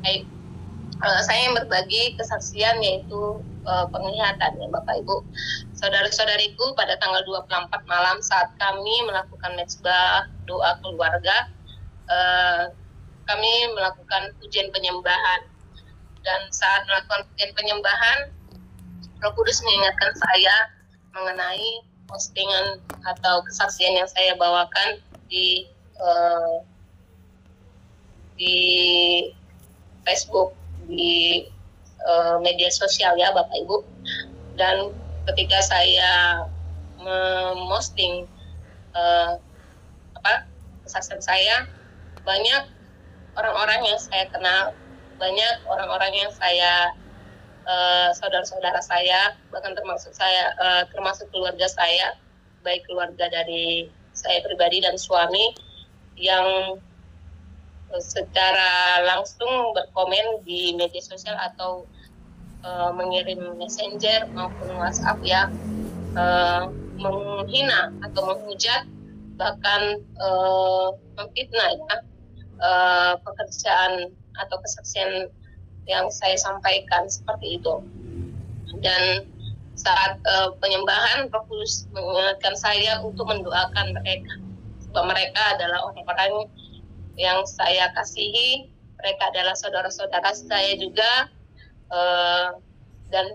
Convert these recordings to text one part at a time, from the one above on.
Baik, saya yang berbagi kesaksian yaitu penglihatan ya Bapak Ibu. Saudara-saudariku, pada tanggal 24 malam saat kami melakukan mezbah doa keluarga, kami melakukan pujian penyembahan. Dan saat melakukan pujian penyembahan, Roh Kudus mengingatkan saya mengenai postingan atau kesaksian yang saya bawakan di Facebook, di media sosial ya Bapak Ibu. Dan ketika saya memosting kesaksian saya, banyak orang-orang yang saya kenal, banyak orang-orang yang saya saudara-saudara saya, bahkan termasuk keluarga saya, baik keluarga dari saya pribadi dan suami, yang secara langsung berkomen di media sosial atau mengirim messenger maupun WhatsApp ya, menghina atau menghujat, bahkan memfitnah ya, pekerjaan atau kesaksian yang saya sampaikan seperti itu. Dan saat penyembahan, Roh Kudus mengingatkan saya untuk mendoakan mereka, sebab mereka adalah orang-orang yang saya kasihi, mereka adalah saudara-saudara saya juga, dan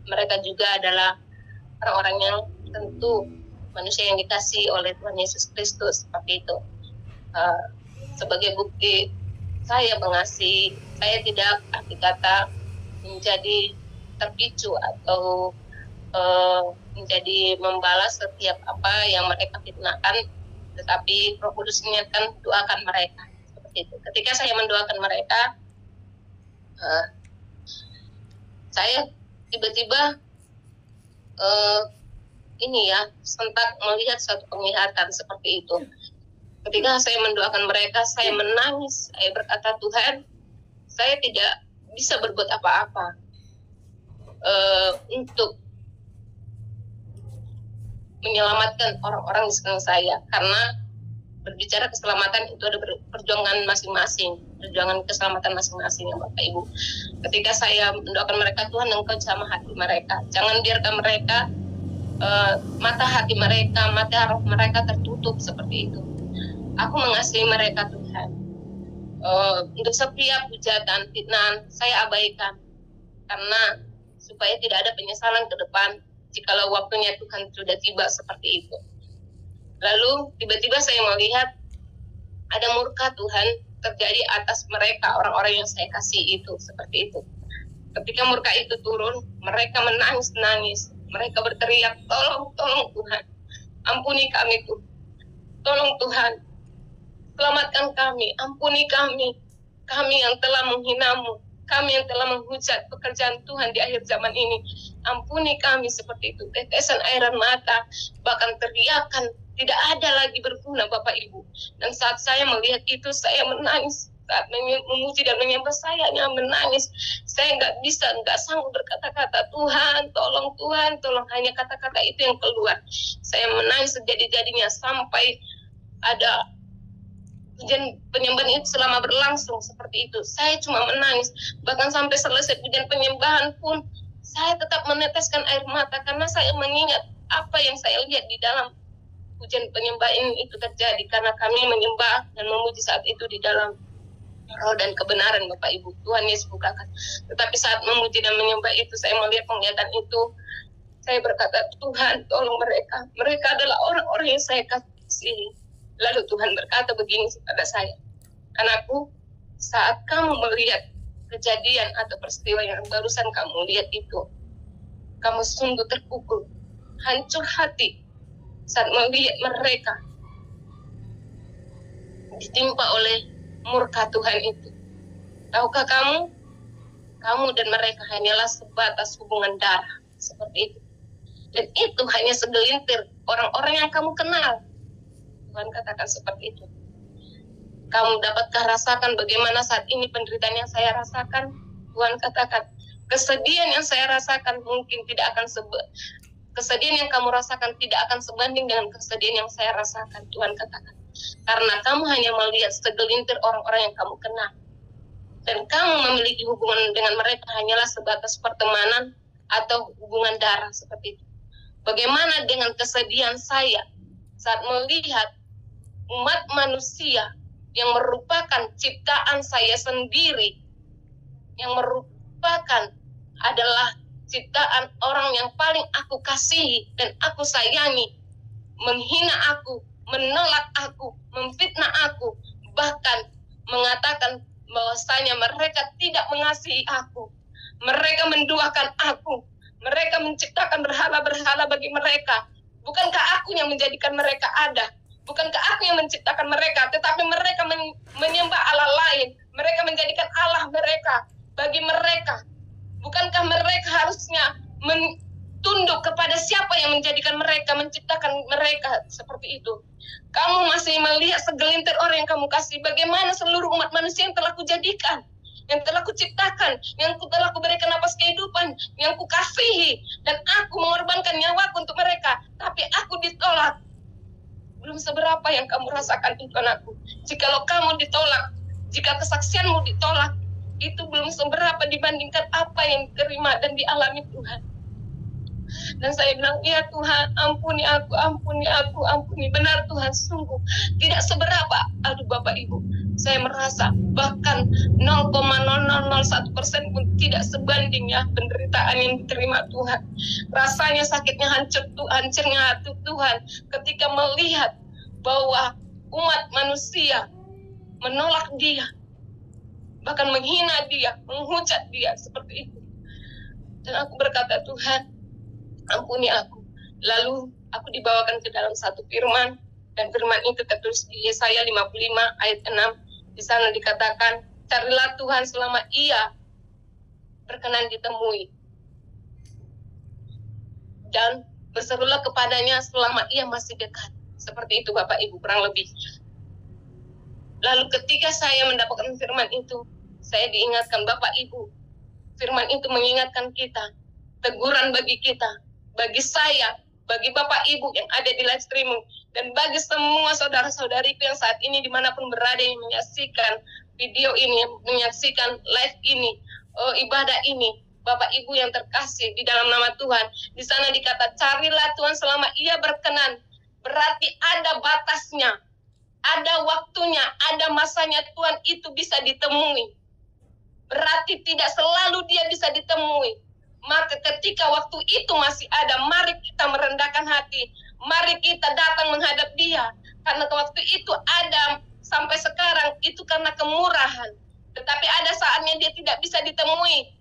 mereka juga adalah orang-orang yang tentu manusia yang dikasihi oleh Tuhan Yesus Kristus, seperti itu. Sebagai bukti saya mengasihi, saya tidak arti kata menjadi terpicu atau menjadi membalas setiap apa yang mereka fitnahkan, tetapi Roh Kudus mengingatkan doakan mereka. Seperti itu. Ketika saya mendoakan mereka, saya tiba-tiba sentak melihat suatu penglihatan seperti itu. Ketika saya mendoakan mereka, saya menangis. Saya berkata, Tuhan, saya tidak bisa berbuat apa-apa untuk menyelamatkan orang-orang di sekitar saya, karena berbicara keselamatan itu ada perjuangan masing-masing, perjuangan keselamatan masing-masing ya Bapak Ibu. Ketika saya mendoakan mereka, Tuhan Engkau jamah hati mereka, jangan biarkan mereka mata hati mereka, mata roh mereka tertutup seperti itu. Aku mengasihi mereka Tuhan. Untuk setiap hujatan, fitnah saya abaikan, karena supaya tidak ada penyesalan ke depan jikalau waktunya Tuhan sudah tiba seperti itu. Lalu tiba-tiba saya melihat ada murka Tuhan terjadi atas mereka, orang-orang yang saya kasih itu, seperti itu. Ketika murka itu turun, mereka menangis-nangis, mereka berteriak, tolong, tolong Tuhan, ampuni kami Tuhan, tolong Tuhan, selamatkan kami, ampuni kami yang telah menghinamu, kami yang telah menghujat pekerjaan Tuhan di akhir zaman ini, ampuni kami, seperti itu. Tetesan air mata, bahkan teriakan tidak ada lagi berguna Bapak Ibu. Dan saat saya melihat itu, saya menangis. Saat memuji dan menyembah, saya hanya menangis. Saya nggak sanggup berkata-kata, Tuhan, tolong, hanya kata-kata itu yang keluar. Saya menangis sejadi-jadinya sampai ada pujian penyembahan itu selama berlangsung seperti itu. Saya cuma menangis. Bahkan sampai selesai pujian penyembahan pun, saya tetap meneteskan air mata karena saya mengingat apa yang saya lihat di dalam pujian penyembahan itu terjadi, karena kami menyembah dan memuji saat itu di dalam roh dan kebenaran Bapak Ibu. Tuhan Yesus bukakan. Tetapi saat memuji dan menyembah itu, saya melihat penglihatan itu, saya berkata, Tuhan tolong mereka. Mereka adalah orang-orang yang saya kasihi. Lalu Tuhan berkata begini kepada saya, anakku, saat kamu melihat kejadian atau peristiwa yang barusan kamu lihat itu, kamu sungguh terpukul, hancur hati saat melihat mereka ditimpa oleh murka Tuhan itu. Tahukah kamu dan mereka hanyalah sebatas hubungan darah, seperti itu. Dan itu hanya segelintir orang-orang yang kamu kenal. Tuhan katakan seperti itu. Kamu dapatkah rasakan bagaimana saat ini penderitaan yang saya rasakan? Tuhan katakan, kesedihan yang saya rasakan mungkin tidak akan kesedihan yang kamu rasakan tidak akan sebanding dengan kesedihan yang saya rasakan. Tuhan katakan, karena kamu hanya melihat segelintir orang-orang yang kamu kenal. dan kamu memiliki hubungan dengan mereka hanyalah sebatas pertemanan atau hubungan darah seperti itu. Bagaimana dengan kesedihan saya saat melihat umat manusia yang merupakan ciptaan saya sendiri, yang merupakan adalah ciptaan orang yang paling aku kasihi dan aku sayangi, menghina aku, menolak aku, memfitnah aku, bahkan mengatakan bahwasanya mereka tidak mengasihi aku, mereka menduakan aku, mereka menciptakan berhala-berhala bagi mereka. Bukankah aku yang menjadikan mereka ada? Bukankah aku yang menciptakan mereka? Tetapi mereka menyembah Allah lain, mereka menjadikan Allah mereka bagi mereka. Bukankah mereka harusnya tunduk kepada siapa yang menjadikan mereka, menciptakan mereka seperti itu? Kamu masih melihat segelintir orang yang kamu kasih. Bagaimana seluruh umat manusia yang telah kujadikan, yang telah kuciptakan, yang telah kuberikan napas kehidupan, yang kukasihi, dan aku mengorbankan nyawaku untuk mereka, tapi aku ditolak. Belum seberapa yang kamu rasakan itu, anakku. Jikalau kamu ditolak, jika kesaksianmu ditolak, itu belum seberapa dibandingkan apa yang diterima dan dialami Tuhan. Dan saya bilang, ya Tuhan, ampuni aku, ampuni aku, ampuni. Benar Tuhan, sungguh tidak seberapa. Aduh Bapak Ibu, saya merasa bahkan 0,0001% pun tidak sebanding ya penderitaan yang diterima Tuhan. Rasanya sakitnya hancurnya hati Tuhan ketika melihat bahwa umat manusia menolak Dia, bahkan menghina Dia, menghujat Dia seperti itu. Dan aku berkata, Tuhan, ampuni aku. Lalu aku dibawakan ke dalam satu firman, dan firman itu tertulis di Yesaya 55 ayat 6. Di sana dikatakan, carilah Tuhan selama Ia berkenan ditemui, dan berserulah kepadanya selama Ia masih dekat. Seperti itu Bapak Ibu, kurang lebih. Lalu ketika saya mendapatkan firman itu, saya diingatkan, Bapak Ibu, firman itu mengingatkan kita, teguran bagi kita, bagi saya, bagi Bapak Ibu yang ada di live streaming, dan bagi semua saudara-saudariku yang saat ini dimanapun berada yang menyaksikan video ini, menyaksikan live ini, ibadah ini, Bapak Ibu yang terkasih di dalam nama Tuhan. Di sana dikata, carilah Tuhan selama Ia berkenan. Berarti ada batasnya, ada waktunya, ada masanya Tuhan itu bisa ditemui. Berarti tidak selalu Dia bisa ditemui. Maka ketika waktu itu masih ada, mari kita merendahkan hati, mari kita datang menghadap Dia. Karena waktu itu ada sampai sekarang itu karena kemurahan. Tetapi ada saatnya Dia tidak bisa ditemui.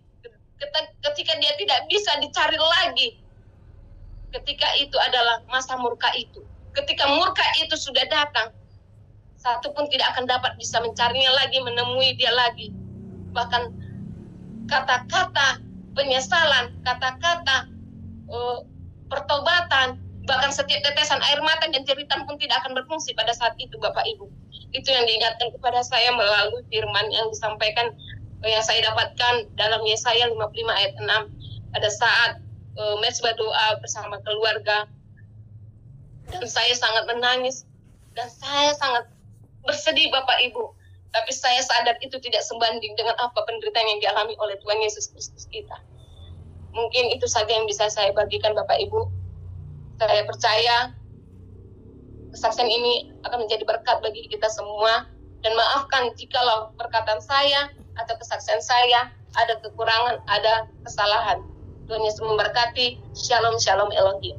Ketika Dia tidak bisa dicari lagi, ketika itu adalah masa murka itu. Ketika murka itu sudah datang, satu pun tidak akan dapat bisa mencarinya lagi, menemui Dia lagi. Bahkan kata-kata penyesalan, kata-kata pertobatan, bahkan setiap tetesan air mata dan jeritan pun tidak akan berfungsi pada saat itu Bapak Ibu. Itu yang diingatkan kepada saya melalui firman yang disampaikan, yang saya dapatkan dalam Yesaya 55 ayat 6 pada saat mezbah doa bersama keluarga. Dan saya sangat menangis dan saya sangat bersedih Bapak Ibu. Tapi saya sadar itu tidak sebanding dengan apa penderitaan yang dialami oleh Tuhan Yesus Kristus kita. Mungkin itu saja yang bisa saya bagikan Bapak Ibu. Saya percaya kesaksian ini akan menjadi berkat bagi kita semua. Dan maafkan jikalau perkataan saya atau kesaksian saya ada kekurangan, ada kesalahan. Tuhan Yesus memberkati. Shalom, shalom Elohim.